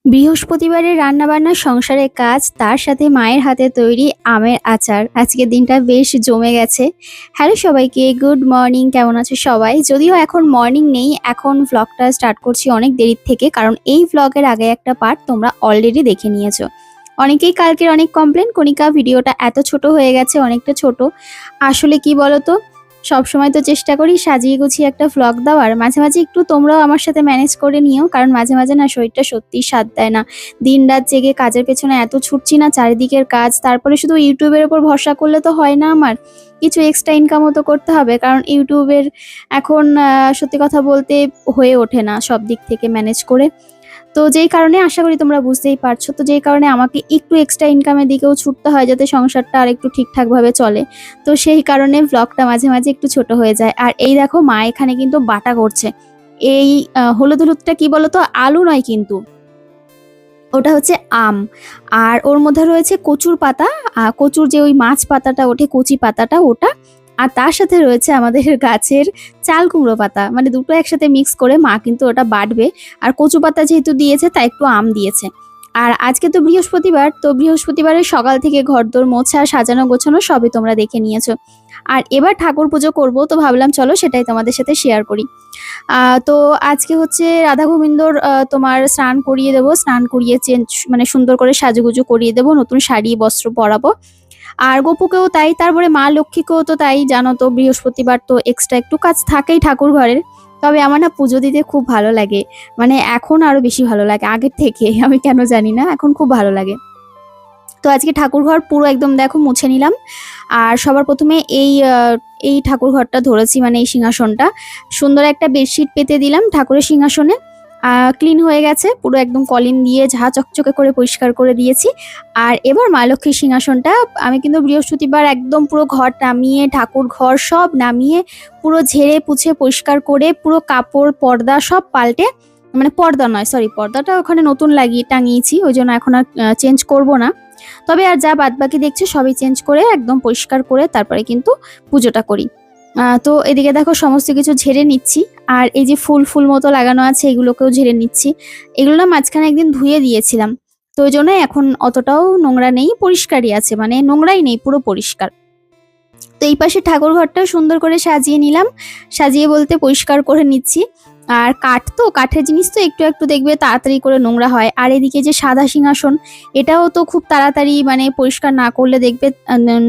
বৃহস্পতিবারের রান্নাবান্না, সংসারের কাজ, তার সাথে মায়ের হাতে তৈরি আমের আচার। আজকের দিনটা বেশ জমে গেছে। হ্যালো সবাইকে, গুড মর্নিং। কেমন আছো সবাই? যদিও এখন মর্নিং নেই, এখন ভ্লগটা স্টার্ট করছি অনেক দেরির থেকে, কারণ এই ভ্লগের আগে একটা পার্ট তোমরা অলরেডি দেখে নিয়েছো। অনেকেই কালকের অনেক কমপ্লেন, কণিকা ভিডিওটা এত ছোট হয়ে গেছে, অনেকটা ছোট। আসলে কি বলতো, সবসময় তো চেষ্টা করি সাজিয়ে গুছিয়ে একটা ভ্লগ দেওয়ার, মাঝে মাঝে একটু তোমরাও আমার সাথে ম্যানেজ করে নিও, কারণ মাঝে মাঝে না শরীরটা সত্যিই সাথ দেয় না। দিন রাত জেগে কাজের পেছনে এত ছুটছি না, চারিদিকের কাজ, তারপরে শুধু ইউটিউবের ওপর ভরসা করলে তো হয় না। আমার কিছু এক্সট্রা ইনকামও তো করতে হবে, কারণ ইউটিউবের এখন সত্যি কথা বলতে হয়ে ওঠে না সব দিক থেকে ম্যানেজ করে। তো যেই কারণে আশা করি তোমরা বুঝতেই পারছো, তো যেই কারণে আমাকে একটু এক্সট্রা ইনকামের দিকেও ছুটতে হয়, যাতে সংসারটা আর একটু ঠিকঠাকভাবে চলে। তো সেই কারণে ব্লগটা মাঝে মাঝে একটু ছোট হয়ে যায়। আর এই দেখো, মা এখানে কিন্তু বাটা করছে। এই হলুদ হলুদটা কি বলতো, আলু নয় কিন্তু, ওটা হচ্ছে আম। আর ওর মধ্যে রয়েছে কচুর পাতা, কচুর যে ওই মাছ পাতাটা ওঠে, কচি পাতাটা ওটা। আর তার সাথে রয়েছে আমাদের গাছের চাল কুমড়ো পাতা, মানে দুটো একসাথে মিক্স করে মা কিন্তু ওটা বাটবে। আর কচু পাতা যেহেতু দিয়েছে, তাই একটু আম দিয়েছে। আর আজকে তো বৃহস্পতিবার, তো বৃহস্পতিবারের সকাল থেকে ঘরদোর মোছা, সাজানো গোছানো সবই তোমরা দেখে নিয়েছো। আর এবার ঠাকুর পুজো করবো, তো ভাবলাম চলো সেটাই তোমাদের সাথে শেয়ার করি। তো আজকে হচ্ছে রাধা গোবিন্দর তোমার স্নান করিয়ে দেবো, স্নান করিয়ে চেঞ্জ মানে সুন্দর করে সাজুগুজু করিয়ে দেবো, নতুন শাড়ি বস্ত্র পরাবো। আর গপুকেও তাই, তারপরে মা লক্ষ্মীকেও তো তাই। জানো তো, বৃহস্পতিবার তো এক্সট্রা একটু কাজ থাকেই ঠাকুর ঘরের। তবে আমার না পুজো দিতে খুব ভালো লাগে, মানে এখন আরো বেশি ভালো লাগে আগের থেকে। আমি কেন জানি না, এখন খুব ভালো লাগে। তো আজকে ঠাকুর ঘর পুরো একদম দেখো মুছে নিলাম। আর সবার প্রথমে এই ঠাকুর ঘরটা ধরেছি, মানে এই সিংহাসনটা সুন্দর একটা বেডশিট পেতে দিলাম ঠাকুরের সিংহাসনে। ক্লিন হয়ে গেছে পুরো, একদম কলিন দিয়ে ঝা চকচকে করে পরিষ্কার করে দিয়েছি। আর এবার মা লক্ষ্মীর সিংহাসনটা আমি কিন্তু বৃহস্পতিবার একদম পুরো ঘর নামিয়ে, ঠাকুর ঘর সব নামিয়ে, পুরো ঝেড়ে পুছে পরিষ্কার করে, পুরো কাপড় পর্দা সব পাল্টে, মানে পর্দা নয় সরি, পর্দাটা ওখানে নতুন লাগিয়ে টাঙিয়েছি, ওই জন্য এখন আর চেঞ্জ করব না। তবে আর যা বাদবাকি দেখছো সবই চেঞ্জ করে একদম পরিষ্কার করে তারপরে কিন্তু পুজোটা করি। তো এদিকে দেখো সমস্ত কিছু ঝেড়ে নিচ্ছি। আর এই যে ফুল ফুল মতো লাগানো আছে, এগুলোকেও ঝেড়ে নিচ্ছি। এগুলো না মাঝখানে একদিন ধুয়ে দিয়েছিলাম, তো ওই জন্য এখন অতটাও নোংরা নেই, পরিষ্কারই আছে, মানে নোংরাই নেই, পুরো পরিষ্কার। তো এই পাশে ঠাকুর ঘরটাও সুন্দর করে সাজিয়ে নিলাম, সাজিয়ে বলতে পরিষ্কার করে নিচ্ছি। আর কাঠ তো, কাঠের জিনিস তো একটু একটু দেখবে তাড়াতাড়ি করে নোংরা হয়। আর এদিকে যে সাদা সিংহাসন, এটাও তো খুব তাড়াতাড়ি, মানে পরিষ্কার না করলে দেখবে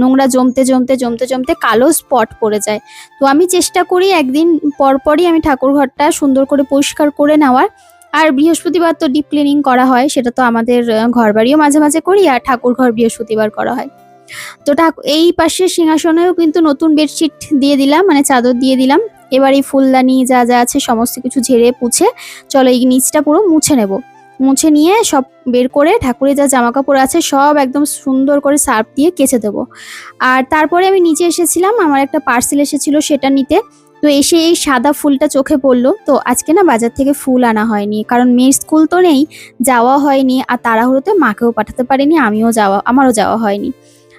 নোংরা জমতে জমতে জমতে জমতে কালো স্পট পড়ে যায়। তো আমি চেষ্টা করি একদিন পরপরই আমি ঠাকুর ঘরটা সুন্দর করে পরিষ্কার করে নেওয়ার। আর বৃহস্পতিবার তো ডিপ ক্লিনিং করা হয়, সেটা তো আমাদের ঘর বাড়িও মাঝে মাঝে করি, আর ঠাকুর ঘর বৃহস্পতিবার করা হয়। তো এই পাশের সিংহাসনেও কিন্তু নতুন বেডশিট দিয়ে দিলাম, মানে চাদর দিয়ে দিলাম। এবার এই ফুলদানি যা যা আছে সমস্ত কিছু ঝেড়ে পুছে চলো এই নিচটা পুরো মুছে নেব। মুছে নিয়ে সব বের করে ঠাকুরের যা জামা কাপড় আছে সব একদম সুন্দর করে সার্ফ দিয়ে কেচে দেবো। আর তারপরে আমি নিচে এসেছিলাম, আমার একটা পার্সেল এসেছিল সেটা নিতে। তো এসে এই সাদা ফুলটা চোখে পড়লো, তো আজকে না বাজার থেকে ফুল আনা হয়নি, কারণ মেয়ের স্কুল তো নেই, যাওয়া হয়নি। আর তাড়াহুড়োতে মাকেও পাঠাতে পারিনি, আমারও যাওয়া হয়নি।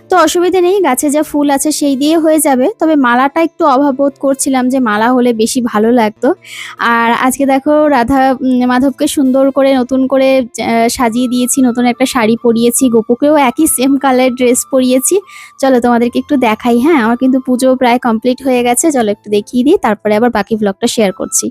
তো অসুবিধে নেই, গাছে যা ফুল আছে সেই দিয়ে হয়ে যাবে। তবে মালাটা একটু অভাব বোধ করছিলাম, যে মালা হলে বেশি ভালো লাগতো। আর আজকে দেখো রাধা মাধবকে সুন্দর করে নতুন করে সাজিয়ে দিয়েছি, নতুন একটা শাড়ি পরিয়েছি, গোপুকেও একই সেম কালার ড্রেস পরিয়েছি। চলো তোমাদেরকে একটু দেখাই। হ্যাঁ, আমার কিন্তু পুজো প্রায় কমপ্লিট হয়ে গেছে, চলো একটু দেখিয়ে দিই, তারপরে আবার বাকি ব্লগটা শেয়ার করছি।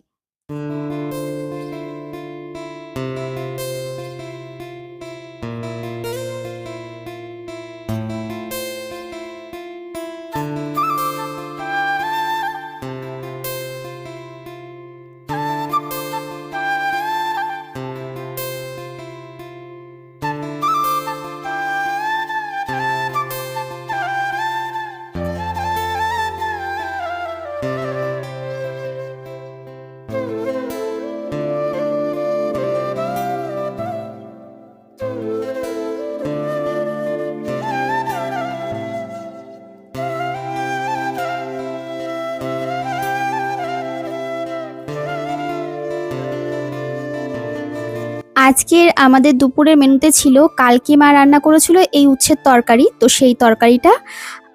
আজকের আমাদের দুপুরের মেনুতে ছিল, কালকে মা রান্না করেছিল এই উচ্ছের তরকারি, তো সেই তরকারিটা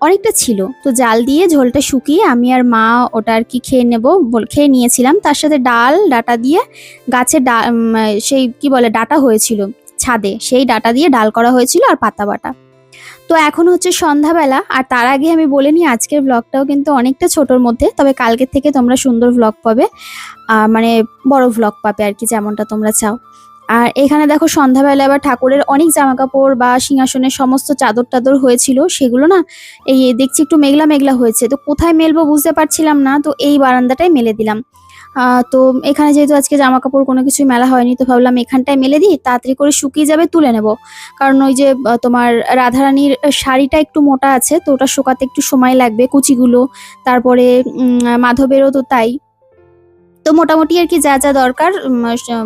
অনেকটা ছিল। তো জাল দিয়ে ঝোলটা শুকিয়ে আমি আর মা ওটা আর কি খেয়ে নিয়েছিলাম। তার সাথে ডাল ডাটা দিয়ে গাছের সেই কি বলে ডাটা হয়েছিল ছাদে, সেই ডাটা দিয়ে ডাল করা হয়েছিল আর পাতা বাটা। তো এখন হচ্ছে সন্ধ্যাবেলা, আর তার আগে আমি বলে নিই আজকের ব্লগটাও কিন্তু অনেকটা ছোটোর মধ্যে, তবে কালকের থেকে তোমরা সুন্দর ব্লগ পাবে, মানে বড় ব্লগ পাবে আর কি, যেমনটা তোমরা চাও। আর এখানে দেখো সন্ধ্যাবেলা আবার ঠাকুরের অনেক জামাকাপড় বা সিংহাসনের সমস্ত চাদর টাদর হয়েছিল, সেগুলো না এই দেখছি একটু মেঘলা মেঘলা হয়েছে, তো কোথায় মেলবো বুঝতে পারছিলাম না, তো এই বারান্দাটাই মেলে দিলাম। তো এখানে যেহেতু আজকে জামা কাপড় কোনো কিছুই মেলা হয়নি, তো ভাবলাম এখানটায় মেলে দিই, তাড়াতাড়ি করে শুকিয়ে যাবে, তুলে নেব। কারণ ওই যে তোমার রাধারানীর শাড়িটা একটু মোটা আছে, তো ওটা শুকাতে একটু সময় লাগবে, কুচিগুলো, তারপরে মাধবেরও তো তাই। তো মোটামুটি আর কি যা যা দরকার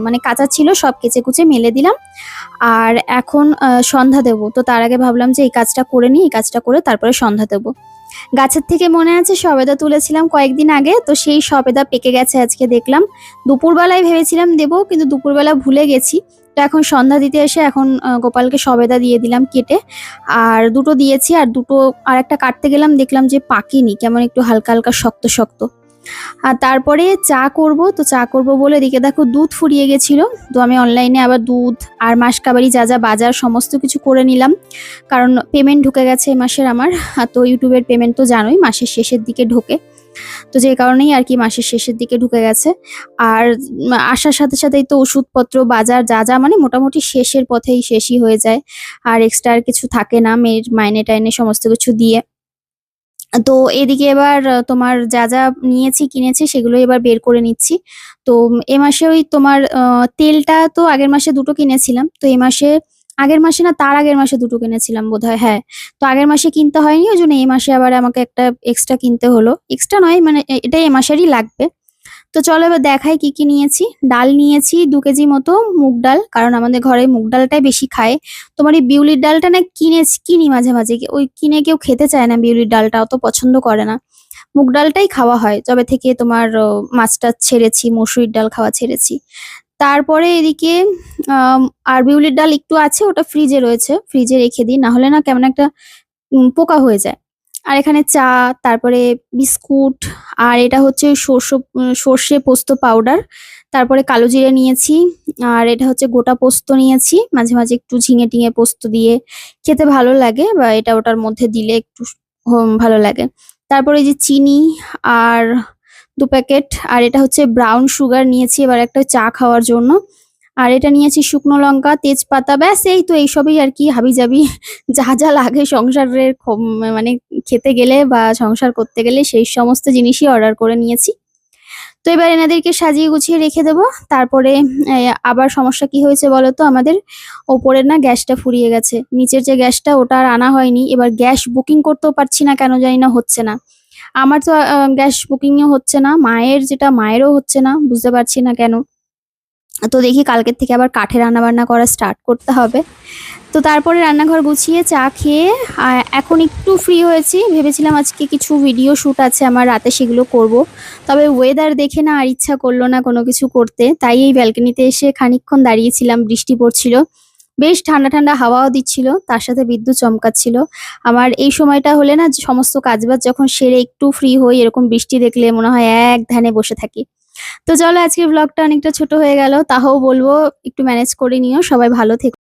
মানে কাঁচা ছিল সব কেচে কুচে মেলে দিলাম। আর এখন সন্ধ্যা দেবো, তো তার আগে ভাবলাম যে এই কাজটা করে নিই, এই কাজটা করে তারপরে সন্ধ্যা দেবো। গাছের থেকে মনে আছে সবেদা তুলেছিলাম কয়েকদিন আগে, তো সেই সবেদা পেকে গেছে আজকে দেখলাম। দুপুরবেলায় ভেবেছিলাম দেবো, কিন্তু দুপুরবেলা ভুলে গেছি। তো এখন সন্ধ্যা দিতে এসে এখন গোপালকে সবেদা দিয়ে দিলাম কেটে, আর দুটো দিয়েছি, আর দুটো আর একটা কাটতে গেলাম, দেখলাম যে পাকেনি, কেমন একটু হালকা হালকা শক্ত শক্ত। আর তারপরে চা করব, তো চা করব বলে এদিকে দেখো দুধ ফুরিয়ে গেছিল, তো আমি অনলাইনে আবার দুধ আর মাসকাবারি যা যা বাজার সমস্ত কিছু করে নিলাম, কারণ পেমেন্ট ঢুকে গেছে এই মাসের আমার। তো ইউটিউবের পেমেন্ট তো জানোই মাসের শেষের দিকে ঢোকে, তো যে কারণেই আর কি মাসের শেষের দিকে ঢুকে গেছে। আর আসার সাথে সাথেই তো ওষুধপত্র বাজার যা যা মানে মোটামুটি শেষের পথেই শেষই হয়ে যায়, আর এক্সট্রা আর কিছু থাকে না, মেয়ের মাইনে টাইনে সমস্ত কিছু দিয়ে। তো এদিকে এবার তোমার যা যা নিয়েছি কিনেছি সেগুলো এবার বের করে নিচ্ছি। তো এ মাসে ওই তোমার তেলটা তো আগের মাসে দুটো কিনেছিলাম, তো এই মাসে আগের মাসে না তার আগের মাসে দুটো কিনেছিলাম বোধহয়, হ্যাঁ। তো আগের মাসে কিনতে হয়নি, ওই জন্য এই মাসে আবার আমাকে একটা এক্সট্রা কিনতে হলো, এক্সট্রা নয় মানে এটাই এ মাসেরই লাগবে। তো চলো এবার দেখাই কি কি নিয়েছি। ডাল নিয়েছি 2 কেজি মতো মুগ ডাল, কারণ আমাদের ঘরে মুগ ডালটাই বেশি খায়। তোমার এই বিউলির ডালটা না কিনি মাঝে মাঝে, ওই কিনে কেউ খেতে চায় না, বিউলির ডালটা অত পছন্দ করে না, মুগ ডালটাই খাওয়া হয় যবে থেকে তোমার মাছটা ছেড়েছি, মসুরির ডাল খাওয়া ছেড়েছি। তারপরে এদিকে আম, আর বিউলির ডাল একটু আছে, ওটা ফ্রিজে রয়েছে, ফ্রিজে রেখে দিই, না হলে না কেমন একটা পোকা হয়ে যায়। আর এখানে চা, তারপরে বিস্কুট, আর এটা হচ্ছে সর্ষে পোস্ত পাউডার, তারপরে কালো জিরে নিয়েছি, আর এটা হচ্ছে গোটা পোস্ত নিয়েছি, মাঝে মাঝে একটু ঝিঙে টিঙে পোস্ত দিয়ে খেতে ভালো লাগে, বা এটা ওটার মধ্যে দিলে একটু ভালো লাগে। তারপরে এই যে চিনি আর 2 প্যাকেট, আর এটা হচ্ছে ব্রাউন সুগার নিয়েছি এবার একটা চা খাওয়ার জন্য। আর এটা নিয়েছি শুকনো লঙ্কা, তেজপাতা, ব্যাস এই তো এইসবই আর কি হাবিজাবি যা যা লাগে সংসারের মানে খেতে গেলে বা সংসার করতে গেলে সেই সমস্ত জিনিসই অর্ডার করে নিয়েছি। তো এবার এনাদেরকে সাজিয়ে গুছিয়ে রেখে দেবো। তারপরে আবার সমস্যা কি হয়েছে বলো তো, আমাদের ওপরের না গ্যাসটা ফুরিয়ে গেছে, নিচের যে গ্যাসটা ওটা আর আনা হয়নি, এবার গ্যাস বুকিং করতেও পারছি না, কেন জানি না হচ্ছে না। আমার তো গ্যাস বুকিংও হচ্ছে না, মায়েরও হচ্ছে না, বুঝতে পারছি না কেন। তো দেখি কালকের থেকে আবার কাঠে রান্না বান্না করা স্টার্ট করতে হবে। তো তারপরে রান্নাঘর গুছিয়ে চা খেয়ে এখন একটু ফ্রি হয়েছি, ভেবেছিলাম আজকে কিছু ভিডিও শ্যুট আছে আমার রাতে, সেগুলো করব। তবে ওয়েদার দেখে না আর ইচ্ছা করলো না কোনো কিছু করতে, তাই এই ব্যালকনিতে এসে খানিকক্ষণ দাঁড়িয়েছিলাম, বৃষ্টি পড়ছিল, বেশ ঠান্ডা ঠান্ডা হাওয়াও দিচ্ছিল, তার সাথে বিদ্যুৎ চমকাচ্ছিল। আমার এই সময়টা হলে না সমস্ত কাজবাজ যখন সেরে একটু ফ্রি হই, এরকম বৃষ্টি দেখলে মনে হয় এক ধ্যানে বসে থাকি। তো চলো আজকের ব্লগটা অনেকটা ছোট হয়ে গেল, তাও বলবো একটু ম্যানেজ করে নিও, সবাই ভালো থেকো।